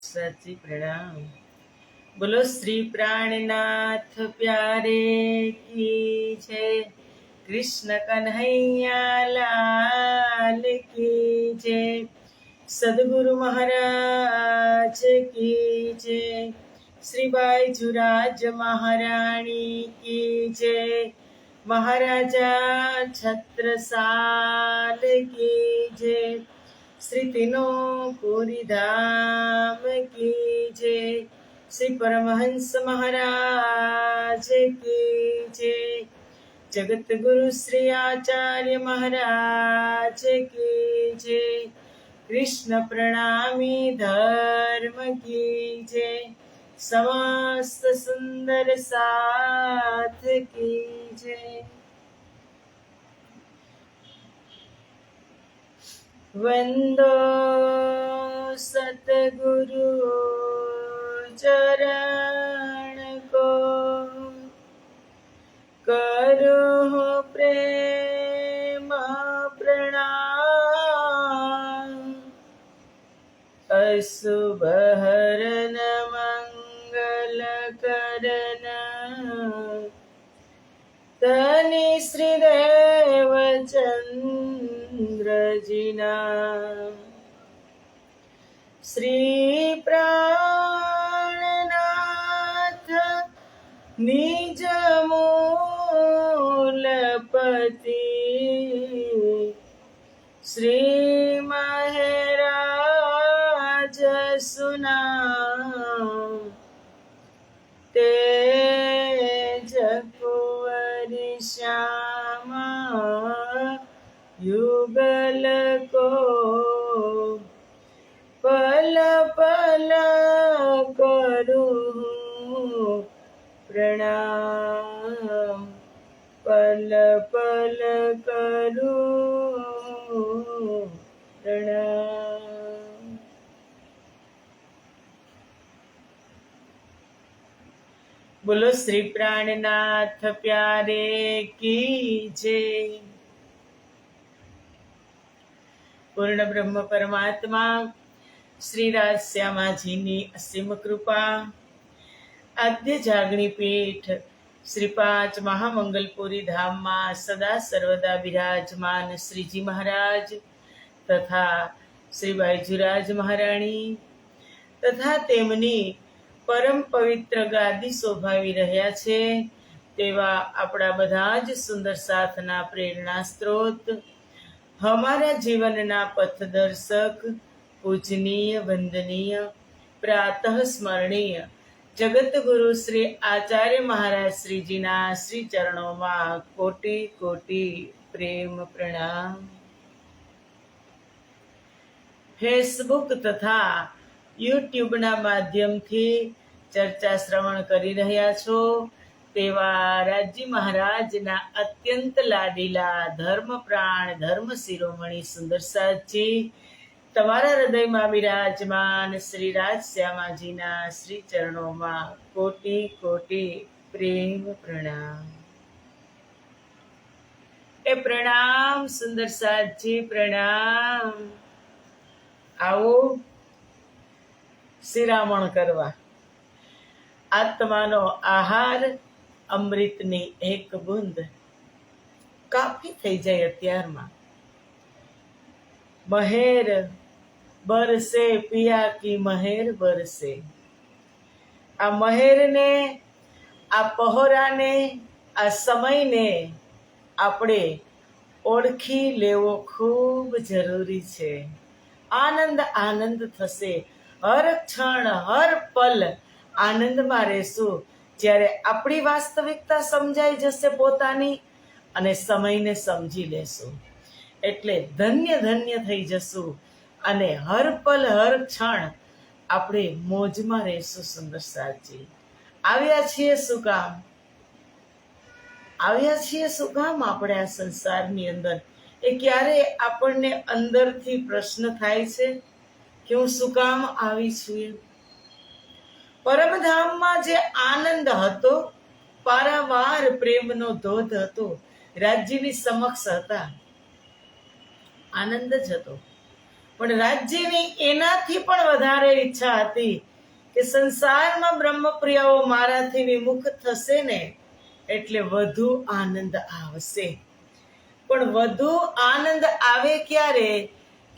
साची प्रणाम। बोलो श्री प्राणनाथ प्यारे की जय। कृष्ण कन्हैया लाल की जय। सदगुरु महाराज की जय। श्री बाईजुराज महारानी की जय। महाराजा छत्रसाल की जय। श्री तीनों पुरी धाम की जय। श्री परमहंस महाराज की जय। जगत गुरु श्री आचार्य महाराज की जय। कृष्ण प्रणामी धर्म की जय। समस्त सुंदर साथ की जय। वंदो सतगुरु चरण को, करो प्रेम प्रणाम। अशुभ हरन मंगल करन, धनी श्रीदेव चंद्र जिना। श्री प्राणनाथ निज मूलपति, श्री महराज सुना। तेज कुंवर श्यामा युगल को, पल पल करूं प्रणाम। पल पल करूं प्रणाम। बोलो श्री प्राणनाथ प्यारे की जय। पूर्ण ब्रह्म परमात्मा श्री राजश्यामाजीની અસીમ કૃપા, આદ્ય જાગણી પીઠ શ્રી 5 મહામંગલપુરી ધામમાં સદા સર્વદા વિરાજમાન શ્રીજી મહારાજ તથા શ્રી બાઈજુરાજ મહારાણી તથા તેમની પરમ પવિત્ર ગાદી શોભાવી રહ્યા છે તેવા આપણા બધા જ સુંદર સાથના પ્રેરણા સ્ત્રોત, हमारा जीवनना पथदर्शक, पूजनीय वंदनीय प्रातः स्मरणीय जगत गुरु श्री आचार्य महाराज श्री जीना श्री चरणों में कोटि कोटि प्रेम प्रणाम। फेसबुक तथा यूट्यूब ना माध्यम थी चर्चा श्रवण करी रह्या छो तेवा राजी महाराज ना અત્યંત લાડીલા ધર્મ પ્રાણ ધર્મ શિરોમણી સુંદર સાજી તમારા હૃદયમાં બિરાજમાન શ્રી રાજશ્યામાજીના શ્રી ચરણોમાં કોટિ કોટિ પ્રેમ પ્રણામ। એ પ્રણામ સુંદર સાજી પ્રણામ। આવો શિરામણ કરવા। આત્માનો આહાર અમૃતની એક બૂંદ કાફી થઈ જાય અત્યારમાં। મહેર બરસે પિયા કી મહેર બરસે। આ મહેરને, આ પહોરાને, આ સમયને આપણે ઓળખી લેવો ખૂબ જરૂરી છે। આનંદ આનંદ થશે, હર ક્ષણ હર પલ આનંદમાં રહેશું જ્યારે આપણી વાસ્તવિકતા સમજાઈ જશે પોતાની અને સમયને સમજી લેશું એટલે ધન્ય ધન્ય થઈ જશું અને હર પલ હર ક્ષણ આપણે મોજમાં રહેશું। સુંદર સાજી આવ્યા છીએ શું કામ? આવ્યા છીએ શું કામ આપણે આ સંસારની અંદર? એ ક્યારે આપણને અંદરથી પ્રશ્ન થાય છે કે હું શું કામ આવી છું? પરમધામમાં જે આનંદ હતો, પારાવાર પ્રેમનો ધોધ હતો, રાજ્યની સમક્ષ હતા, આનંદ જ હતો। પણ રાજ્યની એનાથી પણ વધારે ઈચ્છા હતી કે સંસારમાં બ્રહ્મપ્રિયાઓ મારાથી વિમુખ થશે ને એટલે વધુ આનંદ આવશે. પણ વધુ આનંદ આવે ક્યારે?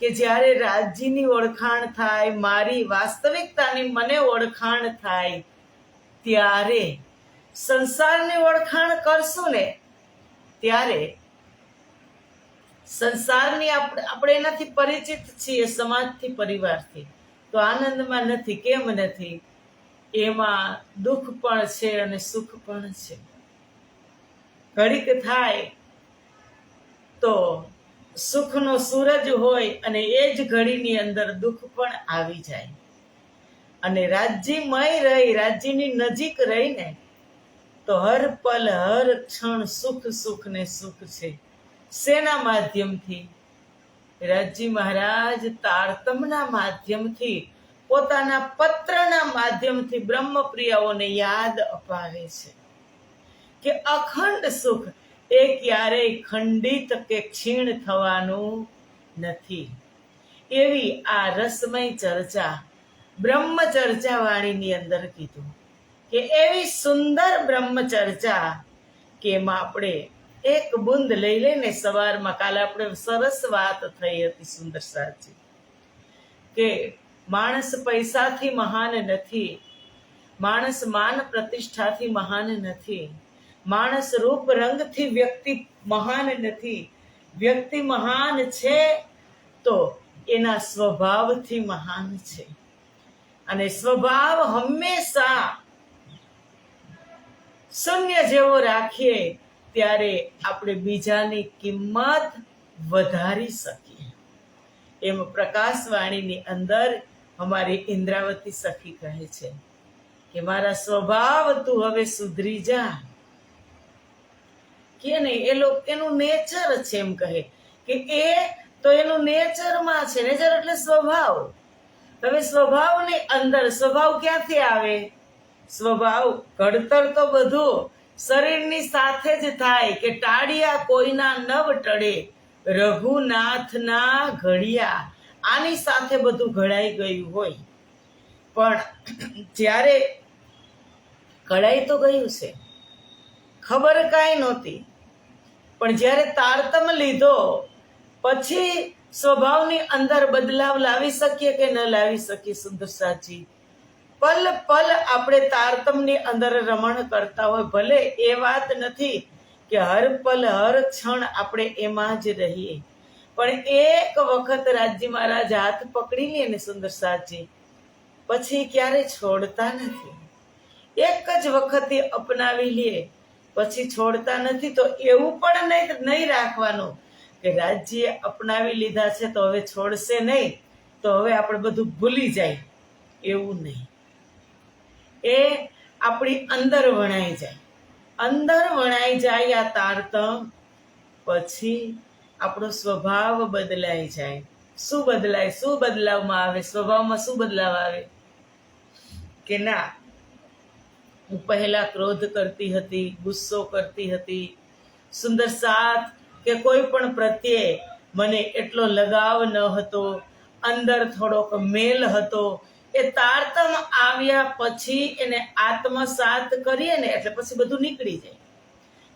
કે જ્યારે રાજ્યની ઓળખાણ થાય, મારી વાસ્તવિકતાની મને ઓળખાણ થાય, ત્યારે સંસારની ઓળખાણ કરશું ને ત્યારે સંસારની આપણે એનાથી પરિચિત છીએ, સમાજથી, પરિવારથી, તો આનંદમાં નથી. કેમ નથી? એમાં દુઃખ પણ છે અને સુખ પણ છે. ઘડીક થાય તો સુખનો સૂરજ હોય અને એ જ ઘડીની અંદર દુઃખ પણ આવી જાય. અને રાજ્યમય રહી, રાજ્યની નજીક રહીને તો હર પલ હર ક્ષણ સુખ સુખ ને સુખ છે. શેના માધ્યમથી? રાજ્ય મહારાજ તારતમના માધ્યમથી, પોતાના પત્રના માધ્યમથી બ્રહ્મપ્રિયાઓને યાદ અપાવે છે કે અખંડ સુખ એ ક્યારેય ખંડિત કે ક્ષીણ થવાનું નથી. એવી આ રસમય ચર્ચા બ્રહ્મચર્ચા વાણીની અંદર કીધું કે એવી સુંદર બ્રહ્મચર્ચા કે એમાં આપણે એક બુંદ લઈ લઈને સવારમાં, કાલે આપણે સરસ વાત થઈ હતી સુંદર સાચી, કે માણસ પૈસાથી મહાન નથી, માણસ માન પ્રતિષ્ઠાથી મહાન નથી, માણસ રૂપ રંગથી વ્યક્તિ મહાન નથી. વ્યક્તિ મહાન છે તો એના સ્વભાવથી મહાન છે. અને સ્વભાવ હંમેશા શૂન્ય જેવો રાખીએ ત્યારે આપણે બીજાની કિંમત વધારી શકીએ. એમ પ્રકાશવાણીની અંદર અમારી ઇન્દ્રાવતી સખી કહે છે કે મારા સ્વભાવ તું હવે સુધરી જા. કે નહીં, એ લોકો એનું નેચર છે, એમ કહે કે એ તો એનું નેચરમાં છે. નેચર એટલે સ્વભાવ. હવે સ્વભાવની અંદર સ્વભાવ ક્યાંથી આવે? સ્વભાવ ઘડતર તો બધું શરીરની સાથે જ થાય કે ટાળિયા કોઈના નવ ટળે, રઘુનાથના ઘડિયા, આની સાથે બધું ઘડાઈ ગયું હોય. પણ જ્યારે ઘડાઈ તો ગયું છે, ખબર કાંઈ નહોતી, પણ જ્યારે તારતમ લીધો પછી સ્વભાવની અંદર બદલાવ લાવી શકીએ કે ન લાવી શકીએ? સુંદર સાચી, પલ પલ આપણે તારતમની અંદર રમણ કરતા હોય. ભલે એ વાત નથી કે હર પલ હર ક્ષણ આપણે એમાં જ રહીએ, પણ એક વખત રાજ્ય મહારાજ હાથ પકડી લે ને સુંદર સાચી, પછી ક્યારે છોડતા નથી. એક જ વખતે અપનાવી લે પછી છોડતા નથી. તો એવું પણ નહીં રાખવાનું કે રાજ્ય અપનાવી લીધા છે તો હવે છોડશે નહીં, તો હવે આપણે બધું ભૂલી જાય. એવું નહીં. એ આપણી અંદર વણાઈ જાય, અંદર વણાઈ જાય આ તારતમ, પછી આપણો સ્વભાવ બદલાઈ જાય. શું બદલાય? શું બદલાવમાં આવે? સ્વભાવમાં શું બદલાવ આવે? કે ના, હું પહેલા ક્રોધ કરતી હતી, ગુસ્સો કરતી હતી, સુંદર સાથ કે કોઈ પણ પ્રત્યે મને એટલો લગાવ ન હતો, અંદર થોડોક મેલ હતો. એ તારતમ આવ્યા પછી એને આત્મસાત કરીએ ને એટલે પછી બધું નીકળી જાય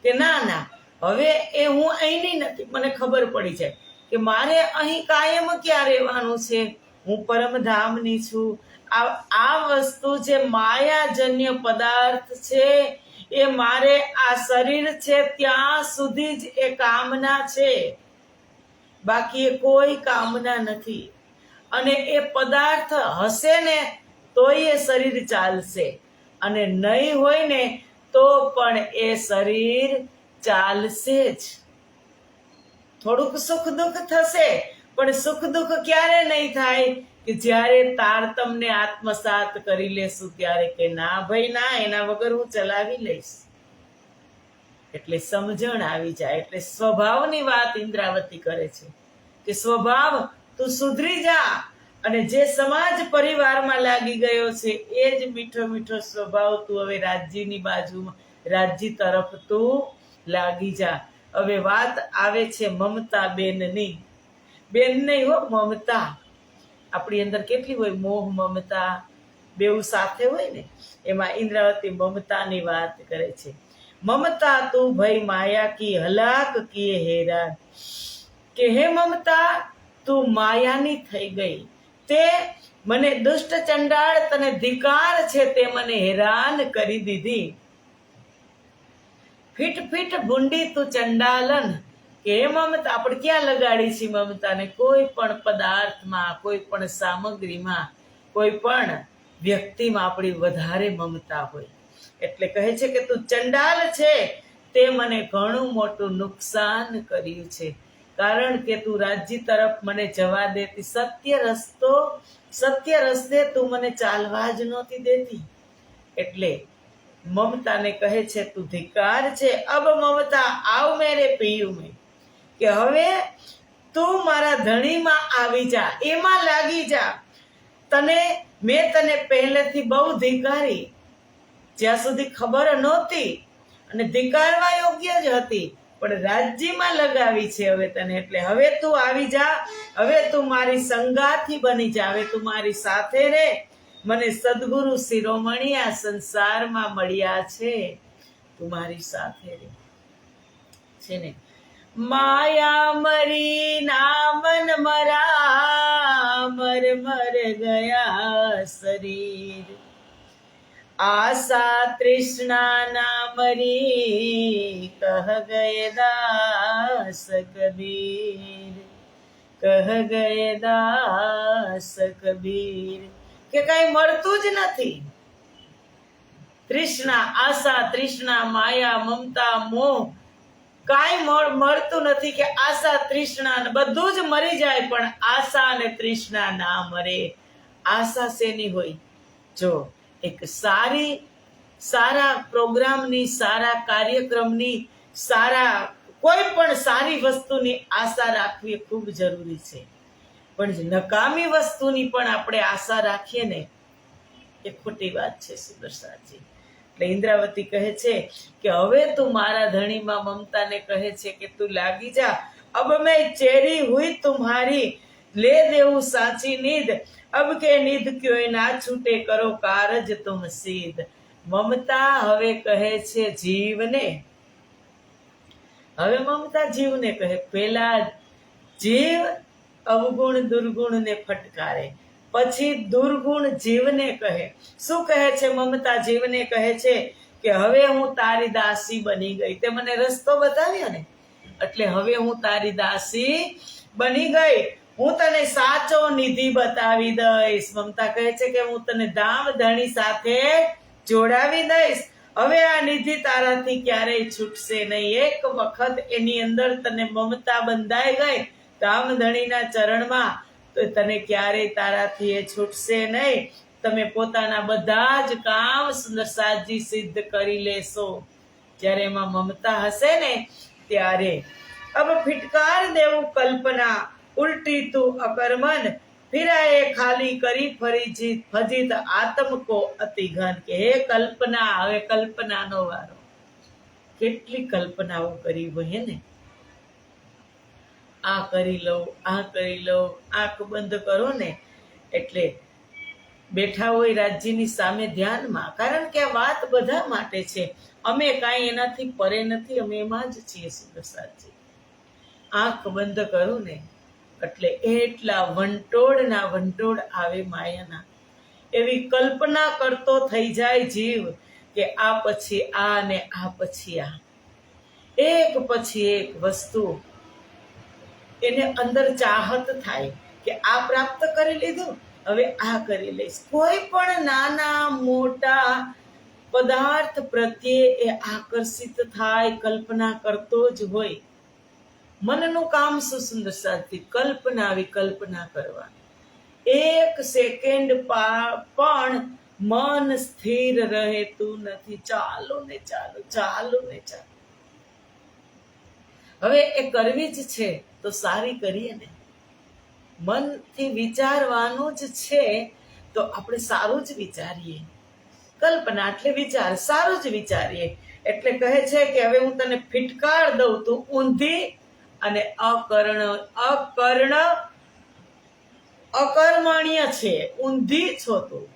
કે ના ના, હવે એ હું અહીંની નથી. મને ખબર પડી જાય કે મારે અહીં કાયમ ક્યાં રહેવાનું છે. હું પરમધામની છું. આ વસ્તુ જે માયાજન્ય પદાર્થ છે એ મારે આ શરીર છે ત્યાં સુધી જ એ કામના છે, બાકી એ કોઈ કામના નથી. અને એ પદાર્થ હશે ને તોય એ શરીર ચાલશે, અને નહીં હોય ને તો પણ એ શરીર ચાલશે જ. થોડુંક સુખ દુઃખ થશે, પણ સુખ દુઃખ ક્યારે નહીં થાય? કે જ્યારે તારતમને આત્મસાત કરી લેશું ત્યારે કે ના ભાઈ ના, એના વગર હું ચલાવી લઈશ. એટલે સમજણ આવી જાય. એટલે સ્વભાવની વાત ઇન્દ્રાવતી કરે છે કે સ્વભાવ તું સુધરી જા, અને જે સમાજ પરિવારમાં લાગી ગયો છે એ જ મીઠો મીઠો સ્વભાવ તું હવે રાજ્યની બાજુમાં, રાજ્ય તરફ તું લાગી જા. હવે વાત આવે છે મમતા બેનની. બેન નહીં હો, મમતા. આપણી અંદર કેટલી હોય, મોહ મમતા બેઉ સાથે હોય ને. એમાં ઇન્દ્રાવતી મમતાની વાત કરે છે. મમતા તું ભઈ માયા કી હલાક કિએ હેરાન, કે હે મમતા તું માયાની થઈ ગઈ, તે મને દુષ્ટ ચંડાળ તને ધિકાર છે તે મને હેરાન કરી દીધી. ફીટ ફીટ ભૂંડી તું ચંડાલન, કે હે મમતા, આપણે ક્યાં લગાડી છે મમતાને? કોઈ પણ પદાર્થમાં, કોઈ પણ સામગ્રીમાં, કોઈ પણ વ્યક્તિમાં આપણી વધારે મમતા હોય. એટલે કહે છે કે તું ચંડાલ છે, તે મને ઘણું મોટું નુકસાન કર્યું છે. કારણ કે તું રાજ્ય તરફ મને જવા દેતી, સત્ય રસ્તે તું મને ચાલવા જ નહોતી દેતી. એટલે મમતાને કહે છે તું ધિકાર છે. અબ મમતા આવ મેરે પિયું મેં, કે હવે તું મારા ધણીમાં આવી જા, એમાં લાગી જા. મેં તને પહેલેથી બહુ ધિકારી, જ્યાં સુધી ખબર નહોતી અને ધિકારવા યોગ્ય જ હતી, પણ રાજ્યમાં લગાવી છે હવે તને. એટલે હવે તું આવી જા, હવે તું મારી સંગાથી બની જા, હવે તું મારી સાથે રહે. મને સદગુરુ શિરોમણી આ સંસારમાં મળ્યા છે, તું મારી સાથે રહે છે ને. માયા મરી નામન મરા, મર મર ગયા શરીર, આશા તૃષ્ણા ના મરી, કહ ગયે દાસ કબીર, કહ ગયે દાસ કબીર. કે કઈ મળતું જ નથી. તૃષ્ણા, આશા, તૃષ્ણા, માયા, મમતા, મોહ, કાંઈ મળતું નથી. કે આશા તૃષ્ણા બધું જ મરી જાય, પણ આશા અને તૃષ્ણા ના મરે. આશા શેની હોય? જો એક સારા પ્રોગ્રામની, સારા કાર્યક્રમની, કોઈ પણ સારી વસ્તુની આશા રાખવી ખૂબ જરૂરી છે. પણ નકામી વસ્તુની પણ આપણે આશા રાખીએ ને, એ ખોટી વાત છે સુદર્શનજી. એટલે ઇન્દ્રાવતી કહે છે કે હવે તું મારા ધણીમાં, મમતાને કહે છે કે તું લાગી જા. અબ મેં ચેરી હુઈ તુમ્હારી, લે દેવું સાચી નીંદ, અબ કે નીંદ ક્યોય ના છૂટે, કરો કારજ તુમ સીધ. મમતા હવે કહે છે જીવને, હવે મમતા જીવને કહે. પેલા જીવ અવગુણ દુર્ગુણને ફટકારે, પછી દુર્ગુણ જીવને કહે. શું કહે છે મમતા? જીવને કહે છે કે હવે હું તારી દાસી બની ગઈ, તે મને રસ્તો બતાવ્યો ને, એટલે હવે હું તારી દાસી બની ગઈ. હું તને સાચો નિધિ બતાવી દઈશ. મમતા કહે છે કે હું તને ધામ ધણી સાથે જોડાવી દઈશ. હવે આ નિધિ તારાથી ક્યારેય છૂટશે નહીં. એક વખત એની અંદર તને મમતા બંધાઈ ગઈ ધામધણીના ચરણમાં, તો તને ક્યારેય તારાથી એ છૂટશે નહીં. તમે પોતાના બધા જ કામ સુંદરસાજી સિદ્ધ કરી લેશો. જ્યારે એમાં મમતા હશે ને ત્યારે. અબ ફિટકાર દેવું કલ્પના, ઉલટી તું અકર્મન, ફિરાએ ખાલી કરી ફજીત આત્મ કો અતિ ઘન. કે હે કલ્પના, હવે કલ્પનાનો વારો. કેટલી કલ્પનાઓ કરી હોય ને, આ કરી લઉં, આ કરી લઉં, આંખ બંધ કરો ને એટલે બેઠા હોય રાજ્યની સામે ધ્યાનમાં. કારણ કે આ વાત બધા માટે છે. અમે કાંઈ એનાથી પરે નથી, અમે એમાં જ છીએ સુદર્શનજી. આંખ બંધ કરો ને એટલે એટલા વંટોળ આવે માયાના. એવી કલ્પના કરતો થઈ જાય જીવ કે આ પછી આ ને આ પછી આ, એક પછી એક વસ્તુ એને અંદર ચાહત થાય કે આ પ્રાપ્ત કરી લીધું, હવે આ કરી લઈશ. કોઈ પણ નાના મોટા પદાર્થ પ્રત્યે એ આકર્ષિત થાય, કલ્પના કરતો જ હોય. મનનું કામ શું સુંદર સાથી? કલ્પના, વિકલ્પના કરવાની. એક સેકન્ડ પણ મન સ્થિર રહેતું નથી. ચાલો ને ચાલો, ચાલો ને ચાલો. હવે એ કરવી જ છે તો સારી કરીએ ને. મનથી વિચારવાનું જ છે તો આપણે સારું જ વિચારીએ. કલ્પના એટલે વિચાર, સારું જ વિચારીએ. એટલે કહે છે કે હવે હું તને ફિટકાર દઉં, તું ઊંધી અને અકર્મણ્ય છે, ઊંધી છો તું.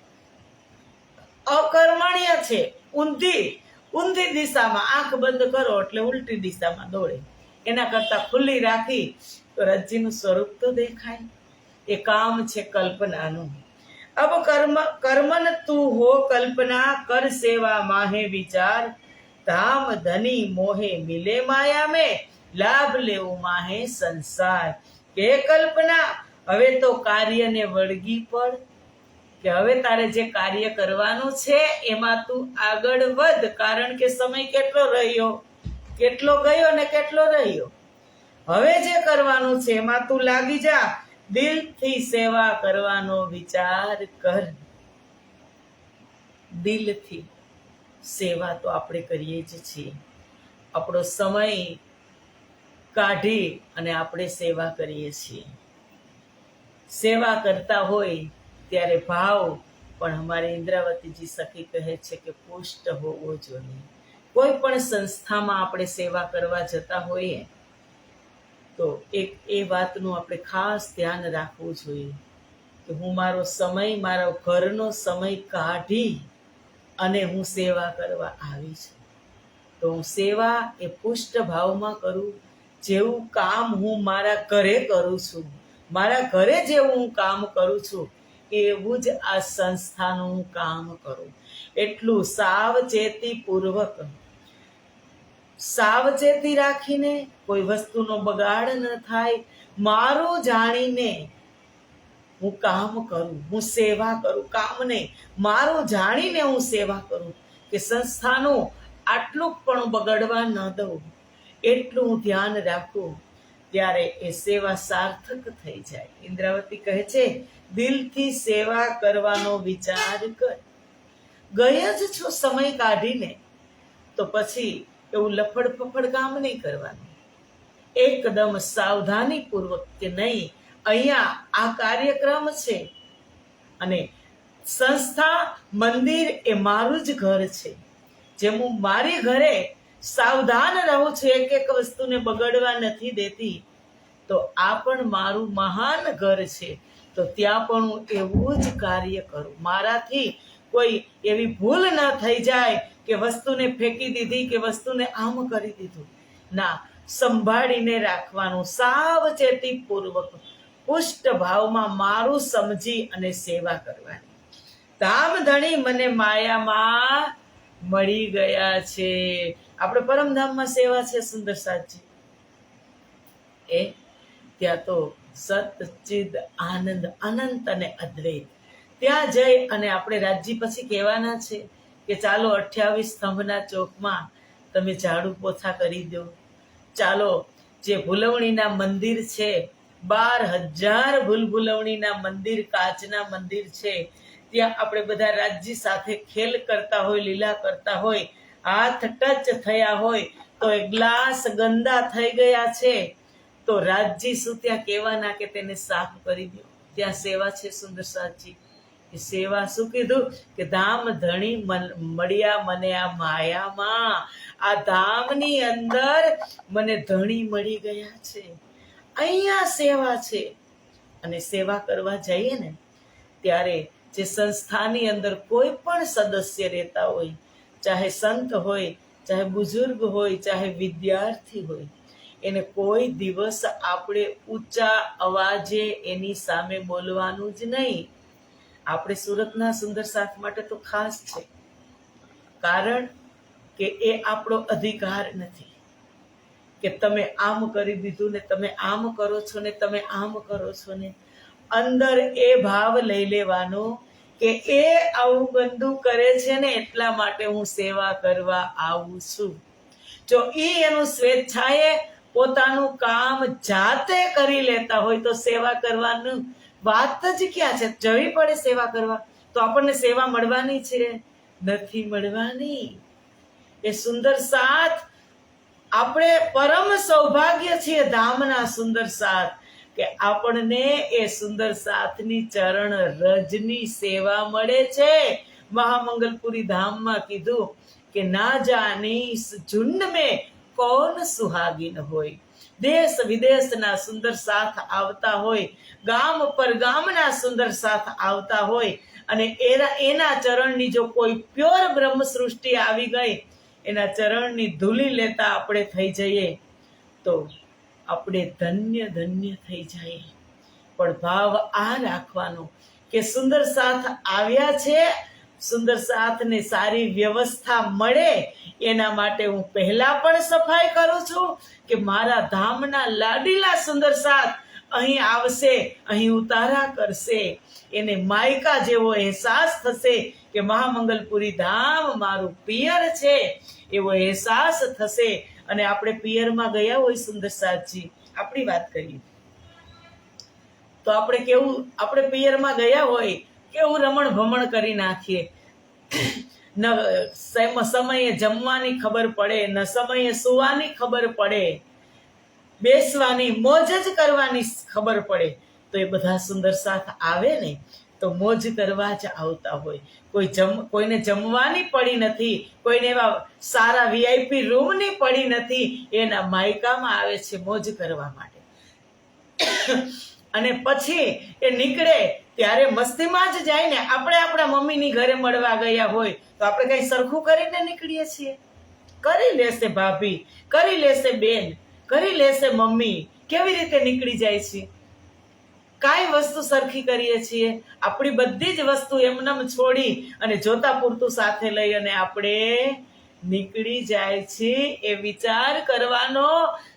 અકર્મણ્ય છે, ઊંધી દિશામાં. આંખ બંધ કરો એટલે ઉલટી દિશામાં દોડે. એના કરતા ખુલ્લી રાખી તો રજ્જીનું સ્વરૂપ તો દેખાય. એ કામ છે કલ્પનાનું. અબ કર્મન તું હો કલ્પના, કર સેવા માહે વિચાર. ધામ ધની મોહે મિલે માયા में, લાભ લેવું માહે સંસાર. કે કલ્પના, હવે તો કાર્યને વળગી પડ. કે હવે તારે જે કાર્ય કરવાનું છે એમાં તું આગળ વધ. કારણ કે સમય કેટલો રહ્યો, કેટલો ગયો ને કેટલો રહ્યો. હવે જે કરવાનું છે એમાં તું લાગી જા. દિલથી સેવા કરવાનો વિચાર કર. દિલથી સેવા તો આપણે કરીએ જ છીએ. આપણો સમય કાઢી અને આપણે સેવા કરીએ છીએ. સેવા કરતા હોય ત્યારે ભાવ પણ અમારી ઇન્દ્રાવતીજી સખી કહે છે કે પુષ્ટ હોવો જોઈએ. કોઈ પણ સંસ્થામાં આપણે સેવા કરવા જતા હોઈએ તો એ વાતનું આપણે ખાસ ધ્યાન રાખવું જોઈએ કે હું મારો સમય, મારો ઘરનો સમય કાઢી અને હું સેવા કરવા આવી છું. તો હું સેવા એ પુષ્ટ ભાવમાં કરું. જેવું કામ હું મારા ઘરે કરું છું, મારા ઘરે જેવું હું કામ કરું છું એવું જ આ સંસ્થાનું હું કામ કરું. એટલું સાવચેતીપૂર્વક, સાવચેતી રાખીને, કોઈ વસ્તુનો બગાડ ન થાય, મારું જાણીને હું કામ કરું, હું સેવા કરું. કામ નહીં, મારું જાણીને હું સેવા કરું કે સંસ્થાનું આટલું પણ બગડવા ન દઉં. એટલું હું ધ્યાન રાખું ત્યારે એ સેવા સાર્થક થઈ જાય. ઇન્દ્રાવતી કહે છે દિલથી સેવા કરવાનો વિચાર કર. ગયા જ છો સમય કાઢીને તો પછી એવું લફડ ફફડ કામ નહીં કરવાનું. એકદમ સાવધાનીપૂર્વક કે નહીં, અહીંયા આ કાર્યક્રમ છે અને સંસ્થા, મંદિર એ મારું જ ઘર છે. જેમ હું મારી ઘરે સાવધાન રહું છું, એક એક વસ્તુને બગડવા નથી દેતી, તો આ પણ મારું મહાન ઘર છે. તો ત્યાં પણ હું એવું જ કાર્ય કરું. મારાથી કોઈ એવી ભૂલ ન થઈ જાય કે વસ્તુને ફેંકી દીધી કે વસ્તુને આમ કરી દીધું. ના, સંભાળીને રાખવાનું, સાવચેતીપૂર્વક પુષ્ટ ભાવમાં મારું સમજી અને સેવા કરવાની. ધામ ધણી મને માયામાં મળી ગયા છે. આપણે પરમધામમાં સેવા છે સુંદર સાચી. એ ત્યાં તો સતચિદ આનંદ, અનંત અને અદ્વૈત. ત્યાં જઈ અને આપણે રાજજી પછી કહેવાના છે કે ચાલો 28 સ્તંભના ચોકમાં તમે ઝાડુ પોછા કરી દો. ચાલો જે ભૂલવણીના મંદિર છે, 12,000 ભૂલભૂલવણીના મંદિર, કાચના મંદિર છે, ત્યાં આપણે બધા રાજજી સાથે ખેલ કરતા હોય, લીલા કરતા હોય, હાથ ટચ થયા હોય તો એ ગ્લાસ ગંદા થઈ ગયા છે તો રાજજી શું ત્યાં કહેવાના કે તેને સાફ કરી દો. ત્યાં સેવા છે સુંદર સાચી. એ સેવા શું કીધું કે ધામ ધણી મળ્યા મને આ માયામાં. આ ધામની અંદર મને ધણી મળી ગયા છે. અહીંયા સેવા છે. અને સેવા કરવા જઈએ ને ત્યારે જે સંસ્થાની અંદર કોઈ પણ સદસ્ય રહેતા હોય, ચાહે સંત હોય, ચાહે બુઝુર્ગ હોય, ચાહે વિદ્યાર્થી હોય, એને કોઈ દિવસ આપણે ઊંચા અવાજે એની સામે બોલવાનું જ નહીં. આપણે સુરતના સુંદર સાથ માટે તો ખાસ છે, કારણ કે એ આપણો અધિકાર નથી કે તમે આમ કરી દીધું ને તમે આમ કરો છો ને તમે આમ કરો છો ને. અંદર એ ભાવ લઈ લેવાનો કે એ આવું ગંદુ કરે છે ને એટલા માટે હું સેવા કરવા આવું છું. જો એનું સ્વેચ્છાએ પોતાનું કામ જાતે કરી લેતા હોય તો સેવા કરવાનું વાત જ ક્યાં છે. જવી પડે સેવા કરવા તો આપણને સેવા મળવાની છે? નથી મળવાની. એ સુંદર સાથ આપણે પરમ સૌભાગ્ય છીએ, ધામના સુંદર સાથ, કે આપણને એ સુંદર સાથની ચરણ રજની સેવા મળે છે. મહામંગલપુરી ધામમાં કીધું કે ના જાનીસ ઝુંડ મેં कौन सुहागिन होय, દેશ વિદેશના સુંદર સાથ આવતા હોય, ગામ પર ગામના સુંદર સાથ આવતા હોય, અને એના ચરણની જો કોઈ પ્યોર બ્રહ્મ સૃષ્ટિ આવી ગઈ, એના ચરણની ધૂલી લેતા આપણે થઈ જઈએ તો આપણે ધન્ય ધન્ય થઈ જઈએ. પણ ભાવ આ રાખવાનો કે સુંદર સાથ આવ્યા છે, સુંદર સાથને સારી વ્યવસ્થા મળે એના માટે હું પહેલા પણ સફાઈ કરું છું કે મારા ધામના લાડીલા સુંદર સાથ અહીં આવશે, અહીં ઉતારા કરશે, એને માયકા જેવો અહેસાસ થશે કે મહામંગલપુરી ધામ મારું પિયર છે એવો અહેસાસ થશે. અને આપણે પિયરમાં ગયા હોય સુંદર સાથજી, આપણી વાત કરીએ તો આપણે પિયરમાં ગયા હોય કેવું રમણ ભમણ કરી નાખીએ. ન સમયે જમવાની ખબર પડે, ન સમયે સુવાની ખબર પડે, બેસવાની મોજ જ કરવાની ખબર પડે. તો એ બધા સુંદર સાથ આવે ને તો મોજ કરવા જ આવતા હોય. કોઈને જમવાની પડી નથી, કોઈને એવા સારા VIP રૂમની પડી નથી, એના માયકામાં આવે છે મોજ કરવા માટે. અને પછી એ નીકળે ત્યારે મસ્તીમાં જ જાય ને. આપણે આપણા મમ્મીની ઘરે મળવા ગયા હોય તો આપણે કઈ સરખું કરીને નીકળીએ છીએ? કરી લેશે ભાભી, કરી લેશે બેન, કરી લેશે મમ્મી, કેવી રીતે નીકળી જાય છે? કાંઈ વસ્તુ સરખી કરીએ છીએ? આપણી બધી જ વસ્તુ એમનેમ છોડી અને જોતા પૂરતું સાથે લઈ અને આપણે નીકળી જાય છે. એ વિચાર કરવાનો.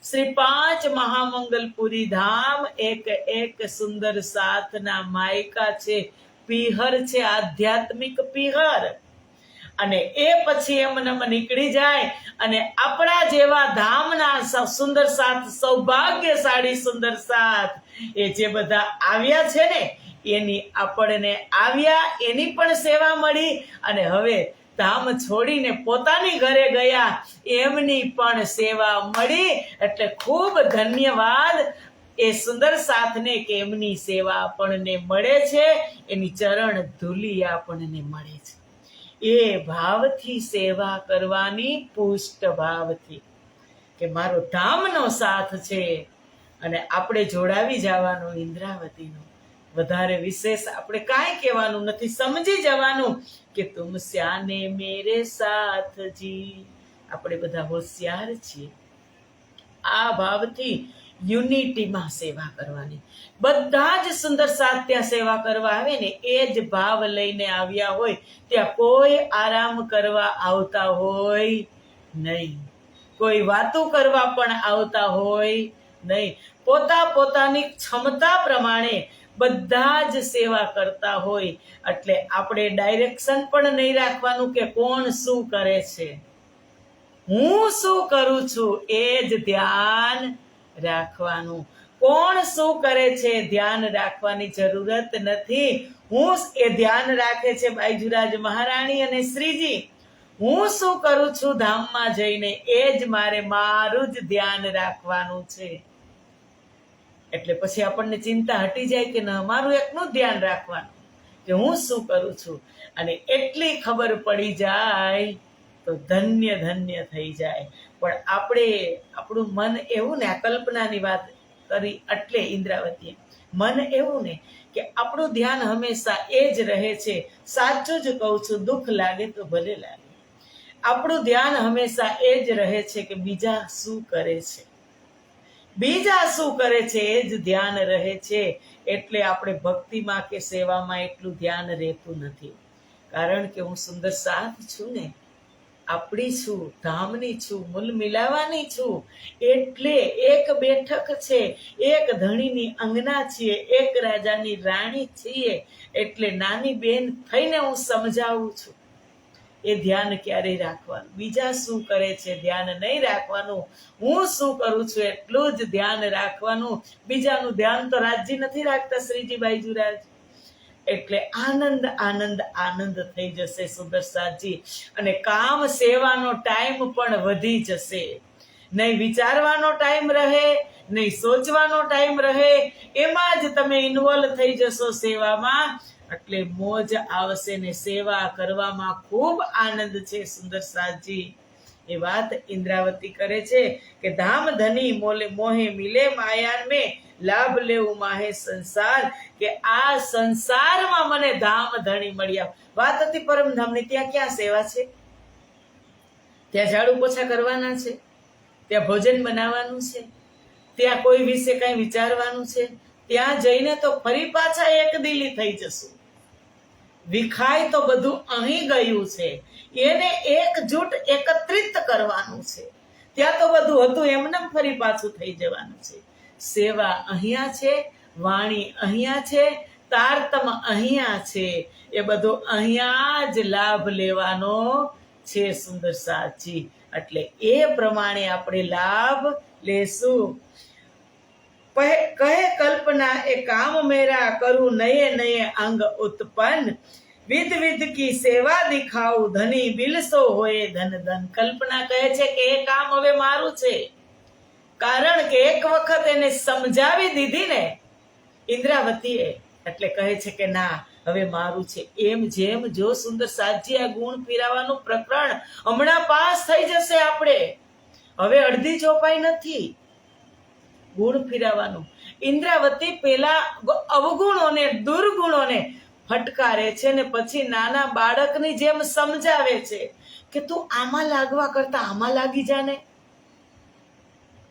શ્રી 5 મહામંગલપુરી ધામ એક સુંદર સાથના માયકા છે, પિહર છે, આધ્યાત્મિક પિહર. અને એ પછી એમનેમ નીકળી જાય અને આપણા જેવા ધામના સુંદર સાથ, સૌભાગ્યશાળી સુંદર સાથ, એ જે બધા આવ્યા છે ને એની આપણને આવ્યા એની પણ સેવા મળી, અને હવે ધામ છોડીને પોતાની ઘરે ગયા એમની પણ સેવા મળી. એટલે ખૂબ ધન્યવાદ એ સુંદર સાથને કે એમની સેવા આપણને મળે છે, એની ચરણ ધૂલી આપણને મળે છે. એ ભાવથી સેવા કરવાની, પુષ્ટ ભાવથી કે મારો ધામનો સાથ છે અને આપણે જોડાવી જવાનું ઇન્દ્રાવતીનો. વધારે વિશેષ આપણે કાંઈ કહેવાનું નથી, સમજી જવાનું કે તુમ સ્યાને મેરે સાથજી. આપણે બધા હોશિયાર છીએ. આ ભાવથી યુનિટીમાં સેવા કરવાની. બધા જ સુંદર સાથ ત્યાં સેવા કરવા આવે ને એ જ ભાવ લઈને આવ્યા હોય. ત્યાં કોઈ આરામ કરવા આવતા હોય નહીં, કોઈ વાતો કરવા પણ આવતા હોય નહીં. પોતાની ક્ષમતા પ્રમાણે બધા જ સેવા કરતા હોય. એટલે આપણે ડાયરેક્શન પણ નહીં રાખવાનું કે કોણ શું કરે છે, હું શું કરું છું એ જ ધ્યાન રાખવાનું. કોણ શું કરે છે ધ્યાન રાખવાની જરૂરત નથી. હું એ ધ્યાન રાખે છે બાઈજુરાજ મહારાણી અને શ્રીજી. હું શું કરું છું ધામમાં જઈને એ જ મારું જ ધ્યાન રાખવાનું છે. એટલે પછી આપણને ચિંતા હટી જાય કે ના, મારું એકનું ધ્યાન રાખવાનું કે હું શું કરું છું. અને એટલી ખબર પડી જાય તો ધન્ય ધન્ય થઈ જાય. પણ આપણું મન એવું ને, આ કલ્પનાની વાત કરી એટલે ઇન્દ્રાવતીએ, મન એવું ને કે આપણું ધ્યાન હંમેશા એ જ રહે છે. સાચું જ કહું છું, દુઃખ લાગે તો ભલે લાગે, આપણું ધ્યાન હંમેશા એ જ રહે છે કે બીજા શું કરે છે, બીજા શું કરે છે એ જ ધ્યાન રહે છે. એટલે આપણે ભક્તિમાં કે સેવામાં એટલું ધ્યાન રહેતું નથી. કારણ કે હું સુંદર સાથ છું ને, આપણી છું, ધામની છું, મૂલ મિલાવાની છું. એટલે એક બેઠક છે, એક ધણીની અંગના છીએ, એક રાજાની રાણી છીએ. એટલે નાની બેન થઈને હું સમજાવું છું. એ ધ્યાન ક્યારેય રાખવાનું. બીજા શું કરે છે ધ્યાન નહીં રાખવાનું. હું શું કરું છું એટલું જ ધ્યાન રાખવાનું. બીજાનું ધ્યાન તો રાજજી નથી રાખતા શ્રીજી બાઈજુરાજ. એટલે આનંદ આનંદ આનંદ થઈ જશે સુંદર સાથજી. અને કામ સેવાનો ટાઈમ પણ વધી જશે. નહીં વિચારવાનો ટાઈમ રહે, નહીં સોચવાનો ટાઈમ રહે. એમાં જ તમે ઇન્વોલ્વ થઈ જશો સેવામાં. એટલે મોજ આવશે ને સેવા કરવામાં ખૂબ આનંદ છે સુંદર સાથજી. એ વાત ઇન્દ્રાવતી કરે છે કે ધામ ધની મોહે મિલે માયાન મેં લાભ લેવું માહે સંસાર, કે આ સંસારમાં મને ધામ ધણી મળ્યા. વાત હતી પરમધામની. ત્યાં ક્યાં સેવા છે? ત્યાં ઝાડુ પોછા કરવાના છે? ત્યાં ભોજન બનાવવાનું છે? ત્યાં કોઈ વિશે કઈ વિચારવાનું છે? ત્યાં જઈને તો ફરી પાછા એક દિલી થઈ જશું. વિખાય તો બધું અહીં ગયું છે, એને એકજૂટ એકત્રિત કરવાનું છે. ત્યાં તો બધું હતું એમને ફરી પાછું થઈ જવાનું છે. સેવા અહીંયા છે, વાણી અહીંયા છે, તારતમ અહીંયા છે. એ બધો અહીંયા જ લાભ લેવાનો છે સુંદર સાચી. એટલે એ પ્રમાણે આપણે લાભ લેશું. કહે કલ્પના એ કામ મેરા કરું નયે નયે અંગ ઉત્પન્ન, વિધ વિધ કી સેવા દિખાવું ધની બિલસો હોય ધન ધન. કલ્પના કહે છે કે એ કામ હવે મારું છે, કારણ કે એક વખત એને સમજાવી દીધી ને ઇન્દ્રાવતીએ, એટલે કહે છે કે ના હવે મારું છે. એમ જેમ જો સુંદર સાજી આ ગુણ પીરાવાનું પ્રકરણ હમણાં પાસ થઈ જશે. આપણે હવે અડધી ચોપાઈ નથી ગુણ ફિરાવાનું. ઇન્દ્રાવતી પેલા અવગુણોને દુર્ગુણોને ફટકારે છે ને પછી નાના બાળકની જેમ સમજાવે છે કે તું આમાં લાગવા કરતા આમાં લાગી જાને.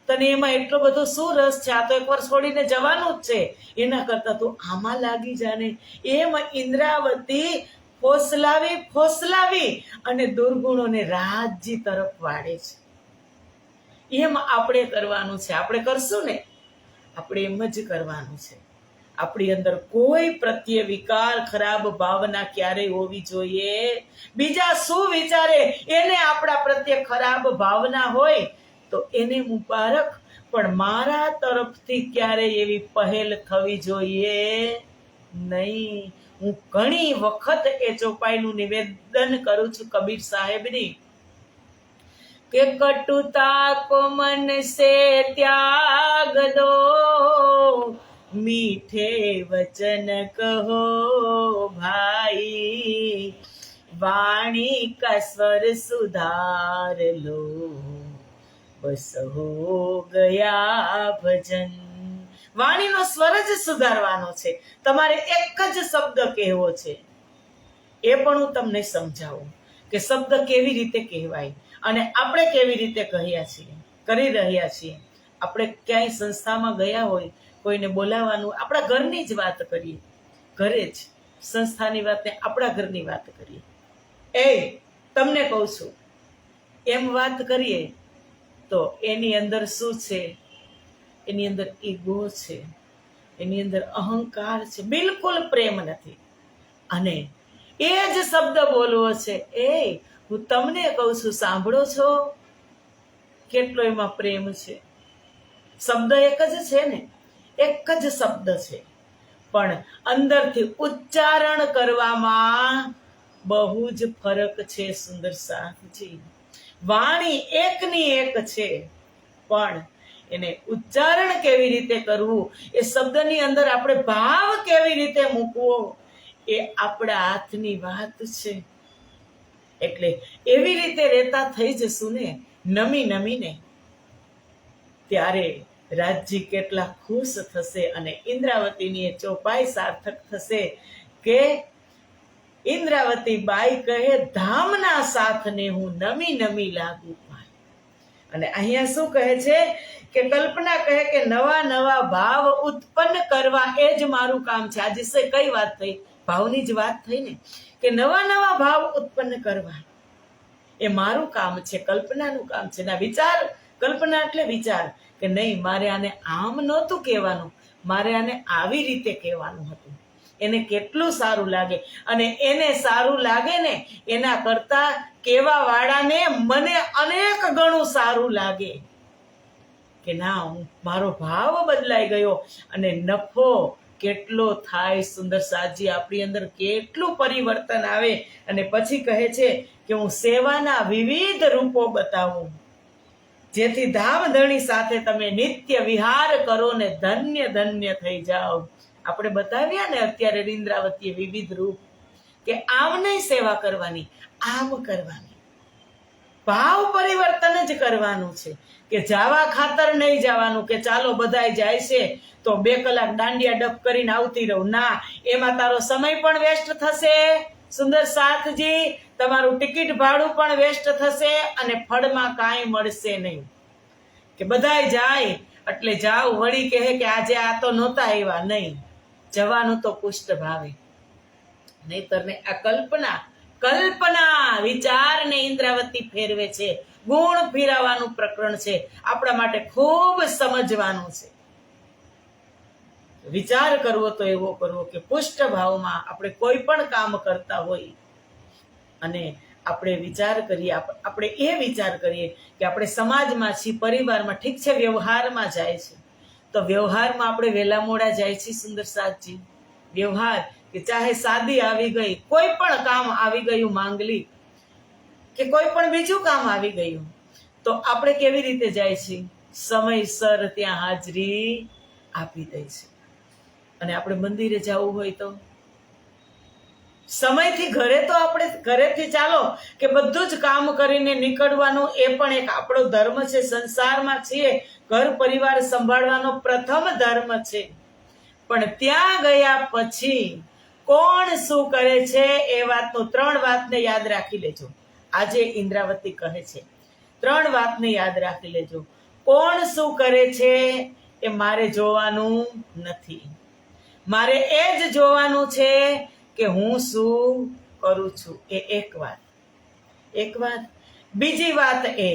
તને એમાં એટલો બધો શું રસ છે? આ તો એકવાર છોડીને જવાનું જ છે. એના કરતા તું આમાં લાગી જાને. એમ ઇન્દ્રાવતી ફોસલાવી અને દુર્ગુણોને રાજ્ય તરફ વાળે છે. એમ આપણે કરવાનું છે. આપણે કરશું ને, આપણે એમ જ કરવાનું છે. આપણી અંદર કોઈ પ્રત્યે વિકાર ખરાબ ભાવના ક્યારેય હોવી જોઈએ. બીજા શું વિચારે એને આપણા પ્રત્યે ખરાબ ભાવના હોય તો એને મુબારક, પણ મારા તરફથી ક્યારેય એવી પહેલ થવી જોઈએ નહીં. હું ઘણી વખત એ ચોપાઈનું નિવેદન કરું છું કબીર સાહેબની કે કટુતા કો મન સે ત્યાગ દો, મીઠે વચન કહો ભાઈ, વાણી કા સ્વર સુધાર લો, બસ હો ગયા ભજન. વાણીનો સ્વર જ સુધારવાનો છે. તમારે એક જ શબ્દ કહેવો છે. એ પણ હું તમને સમજાવું કે શબ્દ કેવી રીતે કહેવાય અને આપણે કેવી રીતે કરી રહ્યા છીએ. આપણે ક્યાંય સંસ્થામાં ગયા હોય, કોઈને બોલાવવાનું, આપણા ઘરની જ વાત કરીએ, ઘરે જ સંસ્થાની વાત ને આપણા ઘરની વાત કરીએ. તમને કહું છું, એમ વાત કરીએ તો એની અંદર શું છે? એની અંદર ઈગો છે, એની અંદર અહંકાર છે, બિલકુલ પ્રેમ નથી. અને એ જ શબ્દ બોલવો છે, હું તમને કહું છું, સાંભળો છો? કેટલો એમાં પ્રેમ છે. શબ્દ એક જ છે ને, એક જ શબ્દ છે, પણ અંદરથી ઉચ્ચારણ કરવામાં બહુ જ ફરક છે. સુંદર સાથી, વાણી એકની એક છે, પણ એને ઉચ્ચારણ કેવી રીતે કરવું, એ શબ્દની અંદર આપણે ભાવ કેવી રીતે મૂકવો, એ આપણા હાથની વાત છે. એટલે એવી રીતે રહેતા થઈ જશું ને, નમીને, ત્યારે રાજજી કેટલા ખુશ થશે અને ઇન્દ્રાવતીની એ ચોપાઈ સાર્થક થશે કે ઇન્દ્રાવતી બાઈ કહે ધામના સાથને હું નમી લાગુ. અને અહીંયા શું કહે છે કે કલ્પના કહે કે નવા ભાવ ઉત્પન્ન કરવા એ જ મારું કામ છે. આજે કઈ વાત થઈ? ભાવની જ વાત થઈ ને, કે નવા ભાવ ઉત્પન્ન કરવા એ મારું કામ છે, કલ્પનાનું કામ છે. ના વિચાર, કલ્પના એટલે વિચાર કે નહીં, મારે આને આમ નહોતું કહેવાનું, મારે આને આવી રીતે કહેવાનું હતું. એને કેટલું સારું લાગે, અને એને સારું લાગે ને એના કરતા કેવા વાળાને મને અનેક ગણું સારું લાગે કે ના, મારો ભાવ બદલાઈ ગયો અને નફો કેટલો થાય. સુંદર સાજી, આપણી અંદર કેટલું પરિવર્તન આવે. અને પછી કહે છે કે હું સેવાના વિવિધ રૂપો બતાવું, જેથી ધામધણી સાથે તમે નિત્ય વિહાર કરો ને ધન્ય થઈ જાઓ. આપણે બતાવ્યા ને અત્યારે ઇન્દ્રાવતીએ વિવિધ રૂપ, કે આમ નહીં સેવા કરવાની, આમ કરવાની. ભાવ પરિવર્તન જ કરવાનું છે કે જાવા ખાતર નહીં જવાનું કે ચાલો બધાય જાય છે તો 2 કલાક દાંડિયા ડપ કરીને આવતી રહું. ના, એમાં તારો સમય પણ વેસ્ટ થશે સુંદર સાથજી, તમારું ટિકિટ ભાડું પણ વેસ્ટ થશે અને ફળમાં કાંઈ મળશે નહીં. કે બધાય જાય એટલે જાવ વળી કહે કે આજે આ તો નહોતા આવ્યા. નહીં, જવાનું તો પુષ્ટ ભાવે. નહીતર ને આ કલ્પના વિચારને ઇન્દ્રાવતી ફેરવે છે. ગુણ ફેરવવાનું પ્રકરણ છે, આપણા માટે ખૂબ સમજવાનું છે. વિચાર કરવો તો એવો કરવો કે પુષ્ટ ભાવમાં આપણે કોઈ પણ કામ કરતા હોય અને આપણે વિચાર કરીએ, આપણે એ વિચાર કરીએ કે આપણે સમાજમાં છીએ, પરિવારમાં, ઠીક છે વ્યવહારમાં જાય છે તો વ્યવહારમાં આપણે વહેલા મોડા જાય છે સુંદર સાથજી. વ્યવહાર કે ચાહે શાદી આવી ગઈ, કોઈ પણ કામ આવી ગયું, માંગલી કે કોઈ પણ બીજું કામ આવી ગયું તો આપણે કેવી રીતે જાય છે? સમયસર ત્યાં હાજરી આપી દે છે. અને આપણે મંદિરે જવું હોય તો સમયથી આપણે ઘરેથી ચાલો કે બધું જ કામ કરીને નીકળવાનું, એ પણ એક આપણો ધર્મ છે. સંસારમાં છીએ, ઘર પરિવાર સંભાળવાનો પ્રથમ ધર્મ છે. પણ ત્યાં ગયા પછી કોણ શું કરે છે એ વાતનો 3 વાતને યાદ રાખી લેજો. આજે ઇન્દ્રાવતી કહે છે 3 વાતને યાદ રાખી લેજો. કોણ શું કરે છે એ મારે જોવાનું નથી, મારે એ જ જોવાનું છે કે હું શું કરું છું. એ એક વાત. બીજી વાત એ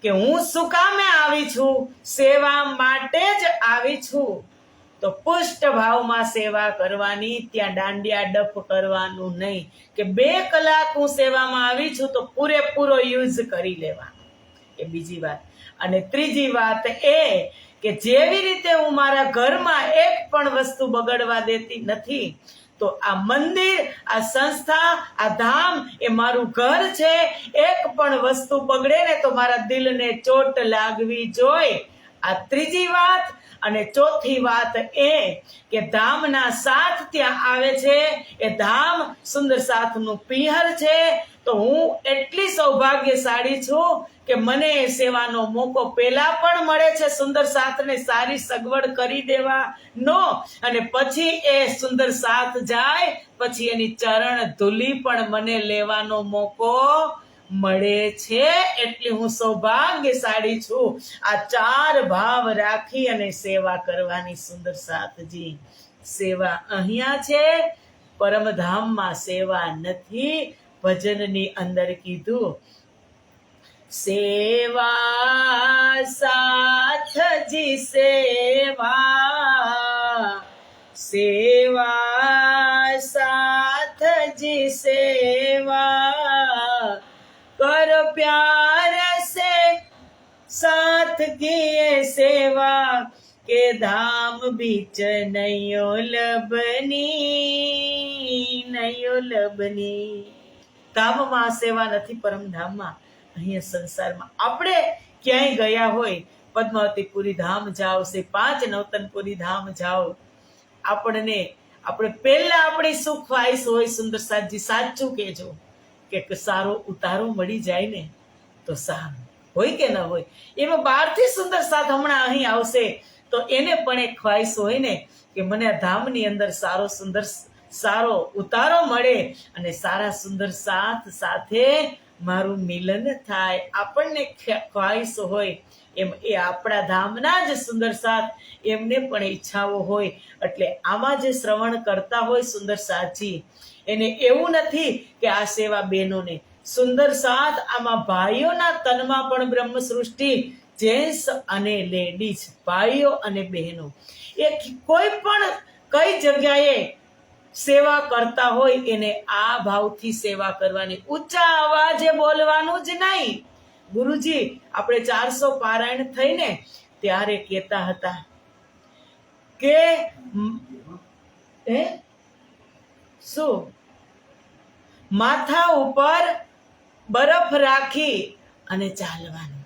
કે હું શું કામે આવી છું? સેવા માટે જ આવી છું. તો પુષ્ટ ભાવમાં સેવા કરવાની, ત્યાં દાંડિયા ડફ કરવાનું નહીં કે 2 કલાક હું સેવામાં આવી છું તો પૂરેપૂરો યુઝ કરી લેવાનો. એ બીજી વાત. અને ત્રીજી વાત એ કે જેવી રીતે હું મારા ઘરમાં એક પણ વસ્તુ બગડવા દેતી નથી તો આ મંદિર, આ સંસ્થા, આ ધામ એ મારું ઘર છે. એક પણ વસ્તુ બગડે ને તો મારા દિલને ચોટ લાગવી જોઈએ. આ ત્રીજી વાત. અને ચોથી વાત એ કે ધામના સાથ ત્યાં આવે છે. એ ધામ સુંદર સાથનું પિહર છે. તો હું એટલી સૌભાગ્યશાળી છું કે મને એ સેવાનો મોકો પહેલા પણ મળે છે સુંદર સાથને સારી સગવડ કરી દેવાનો, અને પછી એ સુંદર સાથ જાય પછી એની ચરણ ધૂલી પણ મને લેવાનો મોકો મળે છે. એટલી હું સૌભાગ્યશાળી છું. આ 4 ભાવ રાખી અને સેવા કરવાની સુંદર સાથજી. સેવા અહીંયા છે, પરમધામમાં સેવા નથી. ભજનની અંદર કીધું સેવા સાથજી સેવા સાથજી સેવા कर प्यार से साथ किए सेवा के धाम बीच नयो लबनी. ધામમાં સેવા નથી, પરમધામમાં. અહીંયા સંસારમાં આપણે ક્યાંય ગયા હોય, પદ્માવતીપુરી ધામ જાઓ, છે 5 નવતનપુરી ધામ જાઓ, આપણે પહેલા આપણી શું ખ્વાહિશ હોય સુંદર સાથજી? સાચું કહેજો કે સારો ઉતારો મળી જાય ને તો સારું હોય કે ન હોય. એમાં બહારથી સુંદર સાથ હમણાં અહીં આવશે તો એને પણ એક ખ્વાહિશ હોય ને કે મને આ ધામની અંદર સારો ઉતારો મળે અને સારા સુંદર સાથ સાથે મારું મિલન થાય. આપણને ખ્વાહિશ હોય એમ એ આપણા ધામના જ સુંદર સાથ એમને પણ ઈચ્છાઓ હોય. એટલે આમાં જે શ્રવણ કરતા હોય સુંદર સાથજી, એને એવું નથી કે આ સેવા બહેનોને, સુંદર સાથ આમાં ભાઈઓના તનમાં પણ બ્રહ્મ સૃષ્ટિ, જેન્ટ્સ અને લેડીઝ, ભાઈઓ અને બહેનો, એ કોઈ પણ કઈ જગ્યાએ સેવા કરતા હોય એને આ ભાવથી સેવા કરવાની. ઊંચા અવાજે બોલવાનું જ નહીં. ગુરુજી આપણે 400 પારાયણ થઈને ત્યારે કહેતા હતા કે શું માથા ઉપર બરફ રાખી અને ચાલવાનું.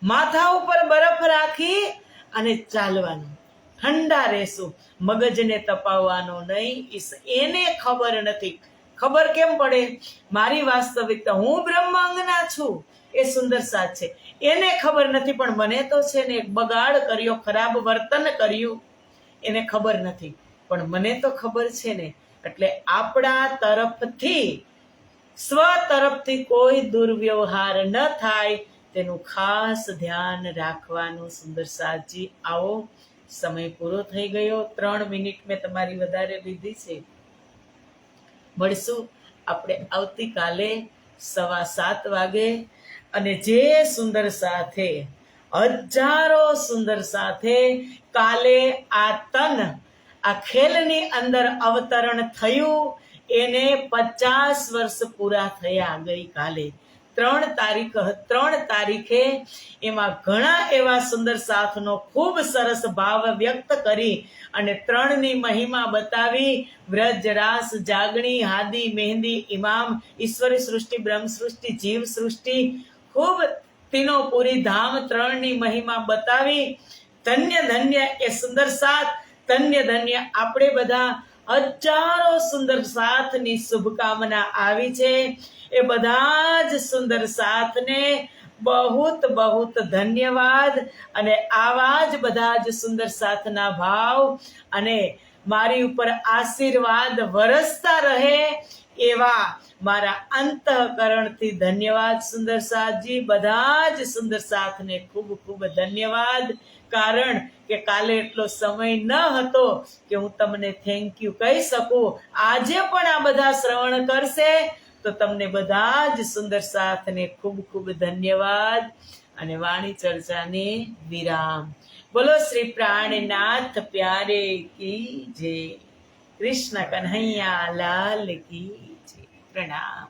માથા ઉપર બરફ રાખી અને ચાલવાનું. ઠંડા રહેશું, મગજને તપાવવાનો નહીં. એને ખબર નથી ખબર કેમ પડે? મારી વાસ્તવિકતા, હું બ્રહ્મ અંગના છું, એ સુંદર સાથ છે. એને ખબર નથી, પણ મને તો છે ને બગાડ કર્યો, ખરાબ વર્તન કર્યું, એને ખબર નથી, પણ મને તો ખબર છે ને. એટલે આપણા તરફથી, સ્વ તરફથી કોઈ દુર્વ્યવહાર ન થાય તેનું ખાસ ધ્યાન રાખવાનું. સુંદર સાથજી, આવો, સમય પૂરો થઈ ગયો. 3 મિનિટ મેં તમારી વધારે લીધી છે. મળશું આપણે આવતીકાલે 7:15 વાગે. અને જે સુંદર સાથે, હજારો સુંદર સાથે કાલે આ તન, આ ખેલની અંદર અવતરણ થયું, એને 50 વર્ષ પૂરા થયા ગઈકાલે 3 તારીખે. એમાં ઘણા એવા સુંદર સાથનો ખૂબ સરસ ભાવ વ્યક્ત કરી અને 3ની મહિમા બતાવી. વ્રજ, રાસ, જાગણી, હાદી, મહેંદી, ઇમામ, ઈશ્વરી સૃષ્ટિ, બ્રહ્મ સૃષ્ટિ, જીવ સૃષ્ટિ, ખૂબ તીનોપુરી ધામ 3ની મહિમા બતાવી. ધન્ય ધન્ય એ સુંદર સાથ, ધન્ય ધન્ય આપણે બધા. હજારો સુંદર સાથની શુભકામના આવી છે. એ બધા જ સુંદર સાથને બહુત બહુત ધન્યવાદ. અને આવા જ બધા જ સુંદર સાથના ભાવ અને મારી ઉપર આશીર્વાદ વરસતા રહે એવા મારા અંતઃકરણથી ધન્યવાદ. સુંદર સાથજી, બધા જ સુંદર સાથને ખૂબ ખૂબ ધન્યવાદ. કારણ કે કાલે એટલો સમય ન હતો કે હું તમને થેન્ક યુ કહી શકું. આજે પણ આ બધા શ્રવણ કરશે તો તમને બધા જ સુંદર સાથને ખૂબ ખૂબ ધન્યવાદ. અને વાણી ચર્ચાને વિરામ. બોલો શ્રી પ્રાણનાથ પ્યારે કી જય. કૃષ્ણ કન્હૈયા લાલ કી જય. પ્રણામ.